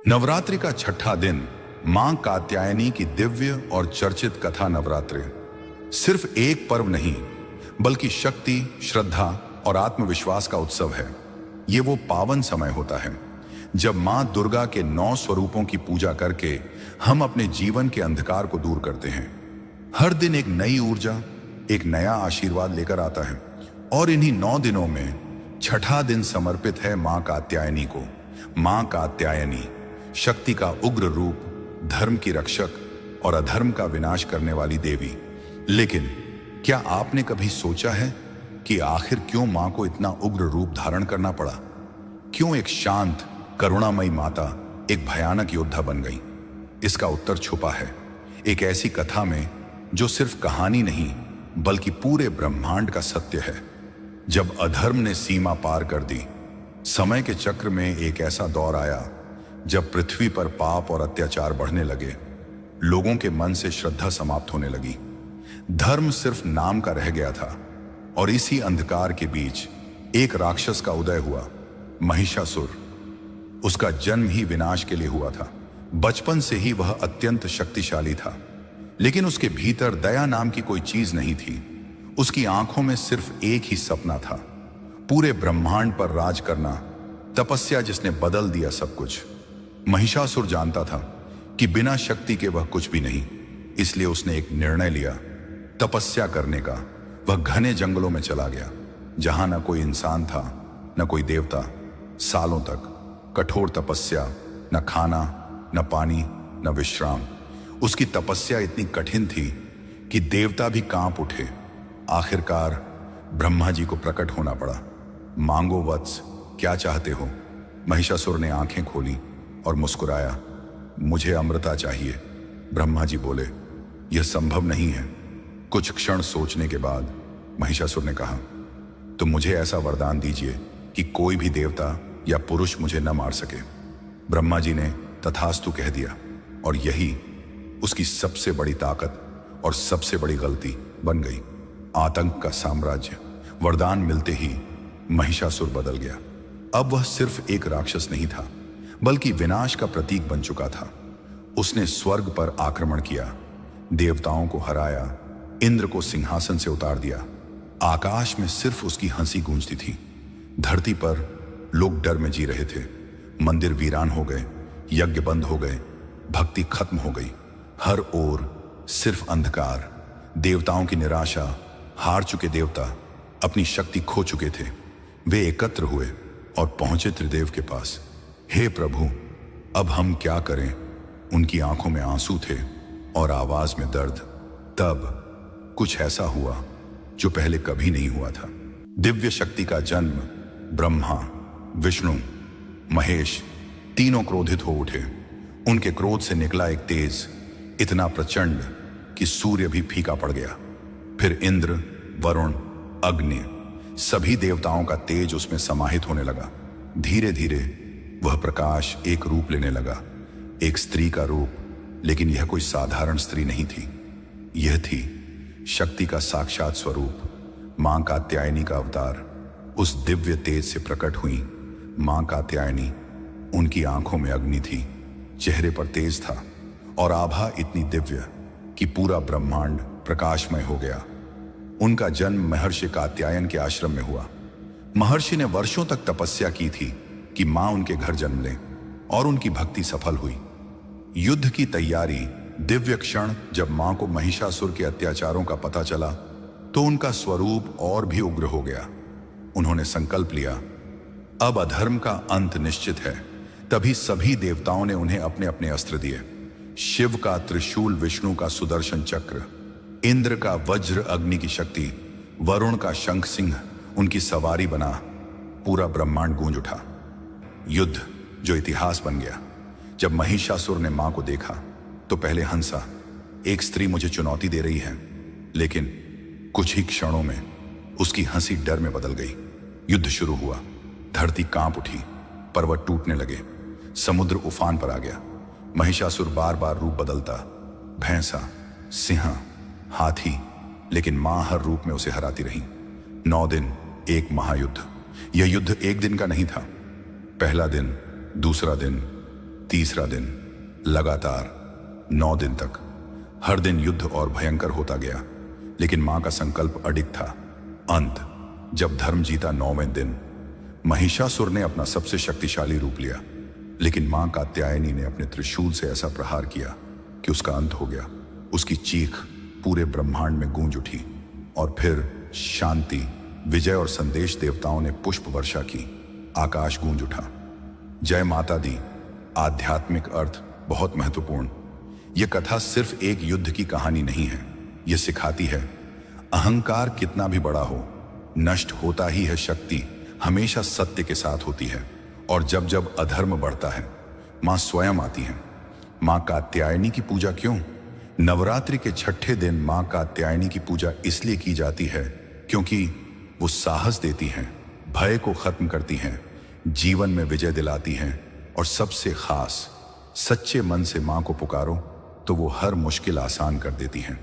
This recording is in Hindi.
नवरात्रि का छठा दिन मां कात्यायनी की दिव्य और चर्चित कथा। नवरात्रि सिर्फ एक पर्व नहीं बल्कि शक्ति, श्रद्धा और आत्मविश्वास का उत्सव है। ये वो पावन समय होता है जब मां दुर्गा के 9 स्वरूपों की पूजा करके हम अपने जीवन के अंधकार को दूर करते हैं। हर दिन एक नई ऊर्जा, एक नया आशीर्वाद लेकर आता है और इन्हीं 9 दिनों में छठा दिन समर्पित है मां कात्यायनी को। मां कात्यायनी शक्ति का उग्र रूप, धर्म की रक्षक और अधर्म का विनाश करने वाली देवी। लेकिन क्या आपने कभी सोचा है कि आखिर क्यों मां को इतना उग्र रूप धारण करना पड़ा? क्यों एक शांत, करुणामयी माता एक भयानक योद्धा बन गई? इसका उत्तर छुपा है एक ऐसी कथा में जो सिर्फ कहानी नहीं बल्कि पूरे ब्रह्मांड का सत्य है। जब अधर्म ने सीमा पार कर दी, समय के चक्र में एक ऐसा दौर आया जब पृथ्वी पर पाप और अत्याचार बढ़ने लगे, लोगों के मन से श्रद्धा समाप्त होने लगी, धर्म सिर्फ नाम का रह गया था। और इसी अंधकार के बीच एक राक्षस का उदय हुआ, महिषासुर। उसका जन्म ही विनाश के लिए हुआ था। बचपन से ही वह अत्यंत शक्तिशाली था, लेकिन उसके भीतर दया नाम की कोई चीज नहीं थी। उसकी आंखों में सिर्फ एक ही सपना था, पूरे ब्रह्मांड पर राज करना, तपस्या जिसने बदल दिया सब कुछ। महिषासुर जानता था कि बिना शक्ति के वह कुछ भी नहीं, इसलिए उसने एक निर्णय लिया, तपस्या करने का। वह घने जंगलों में चला गया, जहां न कोई इंसान था न कोई देवता। सालों तक कठोर तपस्या, न खाना, न पानी, न विश्राम। उसकी तपस्या इतनी कठिन थी कि देवता भी कांप उठे। आखिरकार ब्रह्मा जी को प्रकट होना पड़ा। मांगो वत्स, क्या चाहते हो? महिषासुर ने आंखें खोली और मुस्कुराया। मुझे अमृता चाहिए। ब्रह्मा जी बोले, यह संभव नहीं है। कुछ क्षण सोचने के बाद महिषासुर ने कहा, तो मुझे ऐसा वरदान दीजिए कि कोई भी देवता या पुरुष मुझे न मार सके। ब्रह्मा जी ने तथास्तु कह दिया, और यही उसकी सबसे बड़ी ताकत और सबसे बड़ी गलती बन गई। आतंक का साम्राज्य। वरदान मिलते ही महिषासुर बदल गया। अब वह सिर्फ एक राक्षस नहीं था बल्कि विनाश का प्रतीक बन चुका था। उसने स्वर्ग पर आक्रमण किया, देवताओं को हराया, इंद्र को सिंहासन से उतार दिया। आकाश में सिर्फ उसकी हंसी गूंजती थी। धरती पर लोग डर में जी रहे थे। मंदिर वीरान हो गए, यज्ञ बंद हो गए, भक्ति खत्म हो गई। हर ओर सिर्फ अंधकार, देवताओं की निराशा। हार चुके देवता अपनी शक्ति खो चुके थे। वे एकत्र हुए और पहुंचे त्रिदेव के पास। हे प्रभु, अब हम क्या करें? उनकी आंखों में आंसू थे और आवाज में दर्द। तब कुछ ऐसा हुआ जो पहले कभी नहीं हुआ था। दिव्य शक्ति का जन्म। ब्रह्मा, विष्णु, महेश तीनों क्रोधित हो उठे। उनके क्रोध से निकला एक तेज, इतना प्रचंड कि सूर्य भी फीका पड़ गया। फिर इंद्र, वरुण, अग्नि, सभी देवताओं का तेज उसमें समाहित होने लगा। धीरे धीरे वह प्रकाश एक रूप लेने लगा, एक स्त्री का रूप। लेकिन यह कोई साधारण स्त्री नहीं थी। यह थी शक्ति का साक्षात स्वरूप, मां कात्यायनी का अवतार। उस दिव्य तेज से प्रकट हुई मां कात्यायनी। उनकी आंखों में अग्नि थी, चेहरे पर तेज था और आभा इतनी दिव्य कि पूरा ब्रह्मांड प्रकाशमय हो गया। उनका जन्म महर्षि कात्यायन के आश्रम में हुआ। महर्षि ने वर्षों तक तपस्या की थी कि मां उनके घर जन्म लें, और उनकी भक्ति सफल हुई। युद्ध की तैयारी। दिव्य क्षण जब मां को महिषासुर के अत्याचारों का पता चला तो उनका स्वरूप और भी उग्र हो गया। उन्होंने संकल्प लिया, अब अधर्म का अंत निश्चित है। तभी सभी देवताओं ने उन्हें अपने अपने अस्त्र दिए। शिव का त्रिशूल, विष्णु का सुदर्शन चक्र, इंद्र का वज्र अग्नि की शक्ति, वरुण का शंख सिंह उनकी सवारी बना। पूरा ब्रह्मांड गूंज उठा। युद्ध जो इतिहास बन गया। जब महिषासुर ने मां को देखा तो पहले हंसा, एक स्त्री मुझे चुनौती दे रही है। लेकिन कुछ ही क्षणों में उसकी हंसी डर में बदल गई। युद्ध शुरू हुआ। धरती कांप उठी, पर्वत टूटने लगे, समुद्र उफान पर आ गया। महिषासुर बार बार रूप बदलता, भैंसा, सिंह, हाथी, लेकिन मां हर रूप में उसे हराती रही। 9 दिन एक महायुद्ध। यह युद्ध एक दिन का नहीं था। पहला दिन, दूसरा दिन, तीसरा दिन लगातार 9 दिन तक हर दिन युद्ध और भयंकर होता गया, लेकिन मां का संकल्प अडिग था। अंत जब धर्म जीता 9वें दिन महिषासुर ने अपना सबसे शक्तिशाली रूप लिया, लेकिन मां कात्यायनी ने अपने त्रिशूल से ऐसा प्रहार किया कि उसका अंत हो गया। उसकी चीख पूरे ब्रह्मांड में गूंज उठी और फिर शांति, विजय और संदेश देवताओं ने पुष्प वर्षा की। आकाश गूंज उठा। जय माता दी। आध्यात्मिक अर्थ बहुत महत्वपूर्ण। यह कथा सिर्फ एक युद्ध की कहानी नहीं है। यह सिखाती है अहंकार कितना भी बड़ा हो, नष्ट होता ही है। शक्ति हमेशा सत्य के साथ होती है। और जब जब अधर्म बढ़ता है, मां स्वयं आती है। मां कात्यायनी की पूजा क्यों? नवरात्रि के छठे दिन मां कात्यायनी की पूजा इसलिए की जाती है क्योंकि वो साहस देती हैं, भय को खत्म करती हैं, जीवन में विजय दिलाती हैं। और सबसे खास, सच्चे मन से मां को पुकारो तो वो हर मुश्किल आसान कर देती हैं।